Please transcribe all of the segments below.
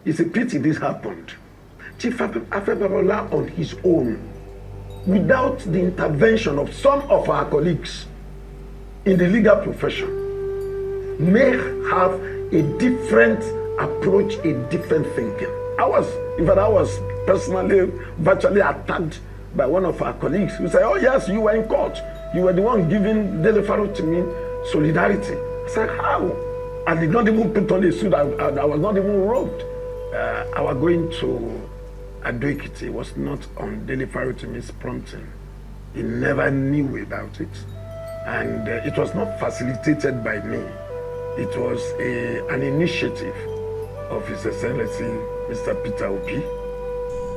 It's a pity this happened. Chief Afe Babalola on his own, without the intervention of some of our colleagues in the legal profession, may have a different approach, a different thinking. I was personally virtually attacked by one of our colleagues who said, "Oh yes, you were in court. You were the one giving Dele Farotimi solidarity." I said, "How? I did not even put on a suit. I was not even robed." Our going to Ado-Ekiti was not on Dele Farotimi's prompting. He never knew about it. And it was not facilitated by me. It was an initiative of His Excellency, Mr. Peter Obi.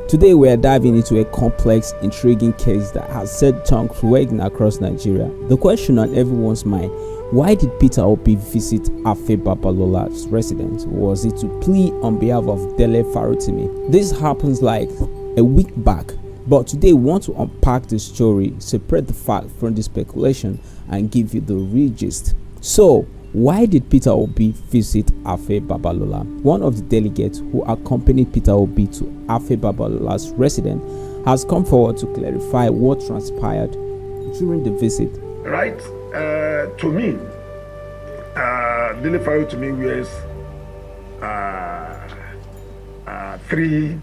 Today we are diving into a complex, intriguing case that has set tongues wagging across Nigeria. The question on everyone's mind: why did Peter Obi visit Afe Babalola's residence? Was it to plea on behalf of Dele Farotimi? This happens like a week back, but today we want to unpack the story, separate the fact from the speculation, and give you the real gist. So, why did Peter Obi visit Afe Babalola? One of the delegates who accompanied Peter Obi to Afe Babalola's residence has come forward to clarify what transpired during the visit. Right, to me, Dele Farotimi wears three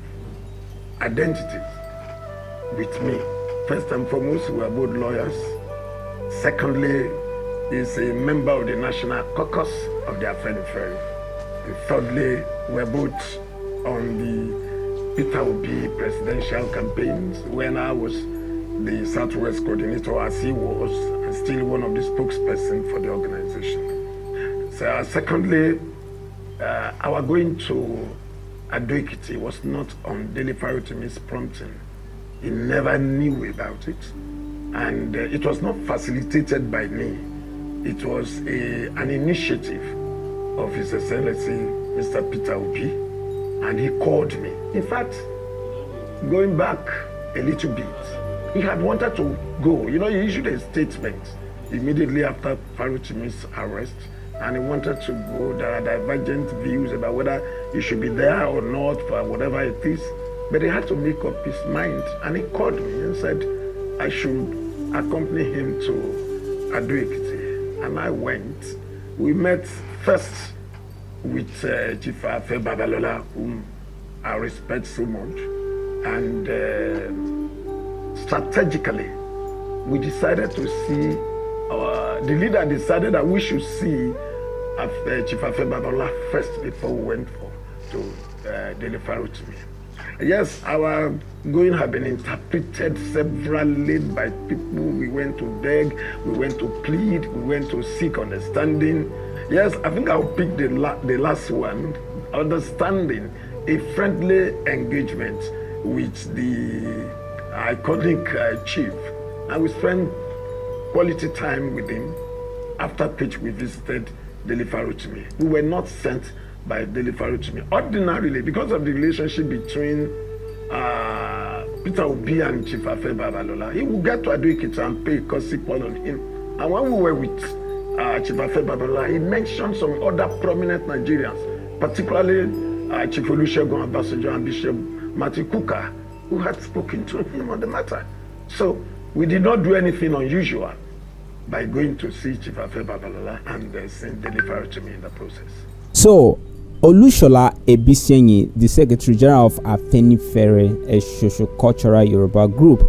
identities with me. First and foremost, we are both lawyers. Secondly, is a member of the National Caucus of the Afenifere. And thirdly, we're both on the Peter Obi presidential campaigns when I was the Southwest coordinator, as he was, and still one of the spokespersons for the organization. So, secondly, our going to Ado-Ekiti was not on Dele Farotimi's prompting. He never knew about it, and it was not facilitated by me. It was an initiative of His Excellency, Mr. Peter Obi, and he called me. In fact, going back a little bit, he had wanted to go. You know, he issued a statement immediately after Farotimi's arrest, and he wanted to go. There are divergent views about whether he should be there or not for whatever it is, but he had to make up his mind, and he called me and said I should accompany him to Ado-Ekiti. And I went. We met first with Chief Afe Babalola, whom I respect so much. And strategically, we decided to see, the leader decided that we should see Chief Afe Babalola first before we went to Dele Farotimi. Yes, our going had been interpreted severally by people. We went to beg, we went to plead, we went to seek understanding. Yes, I think I'll pick the last one, understanding, a friendly engagement with the iconic chief. And we spent quality time with him, after which we visited Dele Farotimi. We were not sent by Dele Farotimi. Ordinarily, because of the relationship between Peter Obi and Chief Afe Babalola, he would get to Ado-Ekiti and pay a courtesy call on him. And when we were with Chief Afe Babalola, he mentioned some other prominent Nigerians, particularly Chief Olusegun Obasanjo and Bishop Matthew Kuka, who had spoken to him on the matter. So we did not do anything unusual by going to see Chief Afe Babalola and seeing Dele Farotimi in the process. So, Olushola Ebisienyi, the Secretary General of Afenifere, a socio-cultural Yoruba group,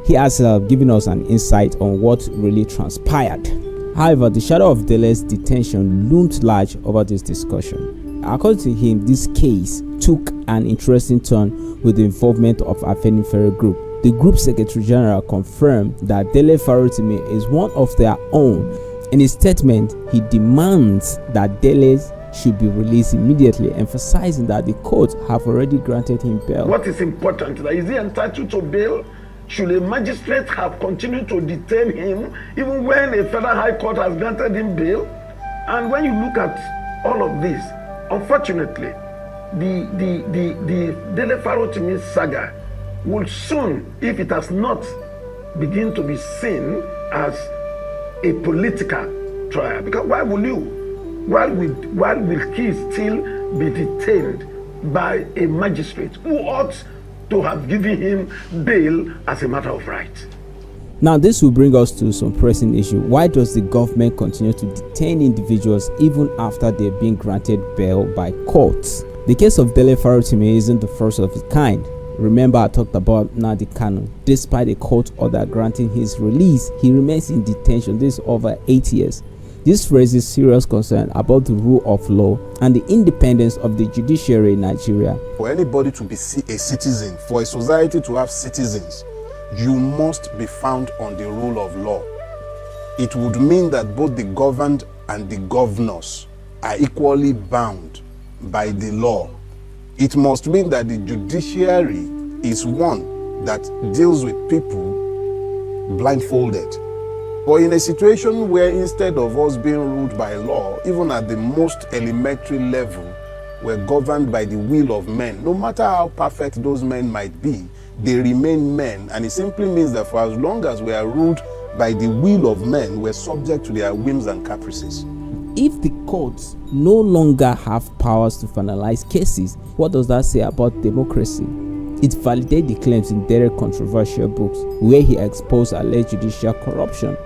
he has given us an insight on what really transpired. However, the shadow of Dele's detention loomed large over this discussion. According to him, this case took an interesting turn with the involvement of Afenifere group. The group Secretary General confirmed that Dele Farotimi is one of their own. In his statement, he demands that Dele should be released immediately, emphasizing that the court have already granted him bail. What is important is he entitled to bail? Should a magistrate have continued to detain him even when a federal high court has granted him bail? And when you look at all of this, unfortunately, the Dele Farotimi Saga will soon, if it has not, begin to be seen as a political trial. Because why will he still be detained by a magistrate who ought to have given him bail as a matter of right. Now, this will bring us to some pressing issue. Why does the government continue to detain individuals even after they're being granted bail by courts? The case of Dele Farotimi isn't the first of its kind. Remember, I talked about Nnamdi Kanu. Despite a court order granting his release, he remains in detention. This is over 8 years. This raises serious concern about the rule of law and the independence of the judiciary in Nigeria. For anybody to be a citizen, for a society to have citizens, you must be found on the rule of law. It would mean that both the governed and the governors are equally bound by the law. It must mean that the judiciary is one that deals with people blindfolded. But in a situation where instead of us being ruled by law, even at the most elementary level, we're governed by the will of men, no matter how perfect those men might be, they remain men. And it simply means that for as long as we are ruled by the will of men, we're subject to their whims and caprices. If the courts no longer have powers to finalize cases, what does that say about democracy? It validates the claims in Dere's controversial books where he exposed alleged judicial corruption.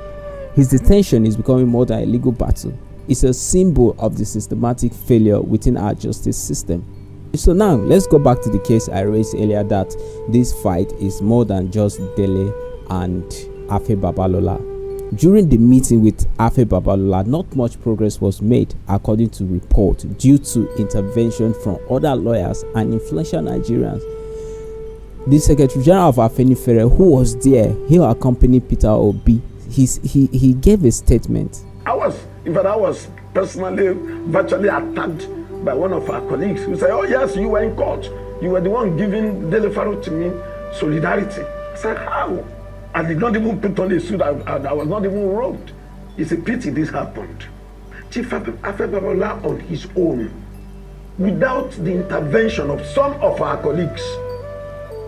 His detention is becoming more than a legal battle. It's a symbol of the systematic failure within our justice system. So now, let's go back to the case I raised earlier, that this fight is more than just Dele and Afe Babalola. During the meeting with Afe Babalola, not much progress was made, according to report, due to intervention from other lawyers and influential Nigerians. The Secretary General of Afenifere, who was there, he accompanied Peter Obi. He gave a statement. I was personally virtually attacked by one of our colleagues who said, "Oh yes, you were in court. You were the one giving Dele Farotimi solidarity." I said, "How? I did not even put on a suit. I was not even robed. It's a pity this happened." Chief Afe Babalola on his own, without the intervention of some of our colleagues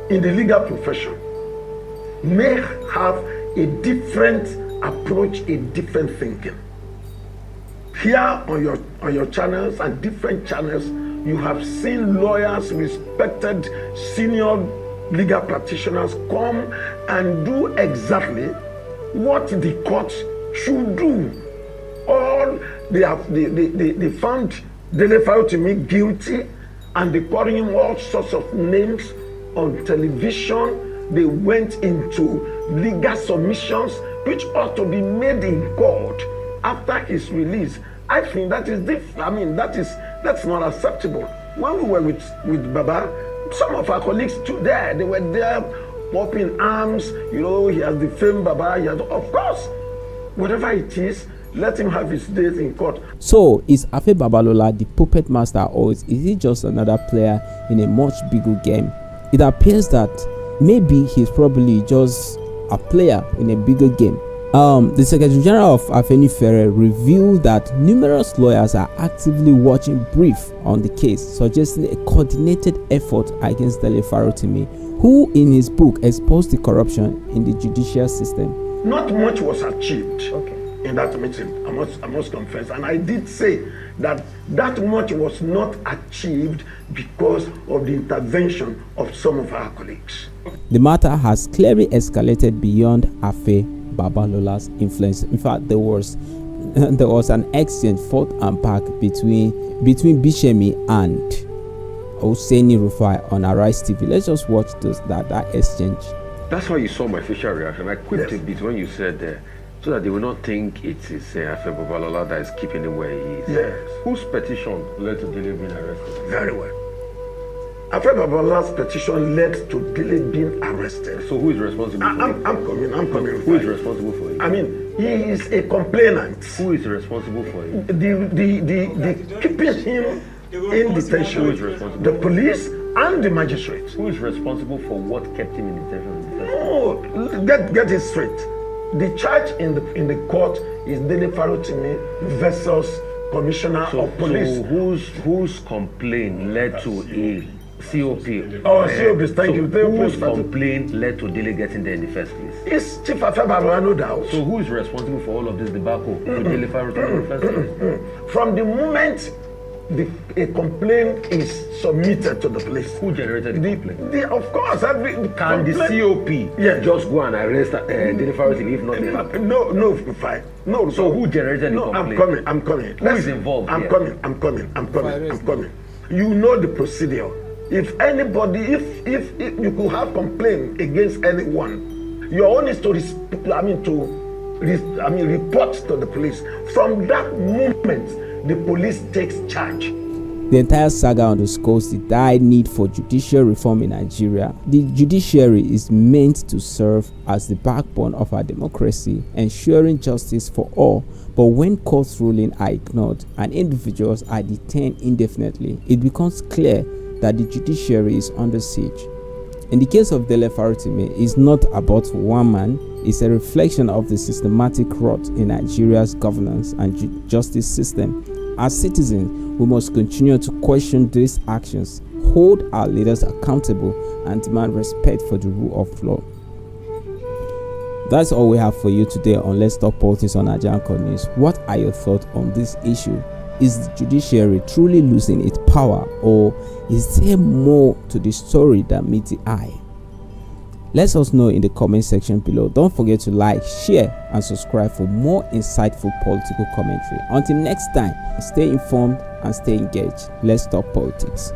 in the legal profession, may have a different approach, a different thinking. Here on your channels and different channels, you have seen lawyers, respected senior legal practitioners come and do exactly what the court should do. All they found Dele Farotimi guilty, and they called him all sorts of names on television. They went into legal submissions which ought to be made in court after his release. I think that is that's not acceptable. When we were with Baba, some of our colleagues too they were there popping arms. You know, he has defamed Baba. He has, of course, whatever it is, let him have his days in court. So, is Afe Babalola the puppet master, or is he just another player in a much bigger game? It appears that maybe he's probably just a player in a bigger game. The Secretary General of Afenifere revealed that numerous lawyers are actively watching brief on the case, suggesting a coordinated effort against Dele Farotimi, who in his book exposed the corruption in the judicial system. Not much was achieved in that meeting, I must confess. And I did say that much was not achieved because of the intervention of some of our colleagues. The matter has clearly escalated beyond Afe Babalola's influence. In fact, there was an exchange forth and back between Bishemi and Hosseini Rufai on Arise TV. Let's just watch that exchange. That's why you saw my facial reaction. I quipped a bit when you said so that they will not think it is Afe Babalola that is keeping him where he is. Yes. Whose petition led to Dele being arrested? Very well. Afe Babalola's petition led to Dele being arrested. So who is responsible for it? I'm coming. Who is responsible for it? I mean, he is a complainant. Who is responsible for it? The keeping him in detention. Who is responsible? The police and the magistrate. Who is responsible for what kept him in detention? No, get it straight. The charge in the court is Dele Farotimi versus Commissioner of Police. So whose complaint led to a COP? Oh, COP, thank you. Whose complaint led to Dele getting there in the first place? It's Chief Afe Babalola, no doubt. So who is responsible for all of this debacle with Dele Farotimi in the first place? From the moment a complaint is submitted to the police. Who generated the complaint? Of course, Can the COP just go and arrest Dele Farotimi if nothing happened? No, fine. No. So who generated the complaint? I'm coming. Who is involved I'm here? coming. You know the procedure. If anybody, if you could have complaint against anyone, your own is to report to the police. From that moment, the police takes charge. The entire saga underscores the dire need for judicial reform in Nigeria. The judiciary is meant to serve as the backbone of our democracy, ensuring justice for all. But when court rulings are ignored and individuals are detained indefinitely, it becomes clear that the judiciary is under siege. In the case of Dele Farotimi, it's not about one man, it's a reflection of the systematic rot in Nigeria's governance and justice system. As citizens, we must continue to question these actions, hold our leaders accountable, and demand respect for the rule of law. That's all we have for you today on Let's Talk Politics on Naija Anchor News. What are your thoughts on this issue? Is the judiciary truly losing its power, or is there more to the story that meets the eye? Let us know in the comment section below. Don't forget to like, share, and subscribe for more insightful political commentary. Until next time, stay informed and stay engaged. Let's talk politics.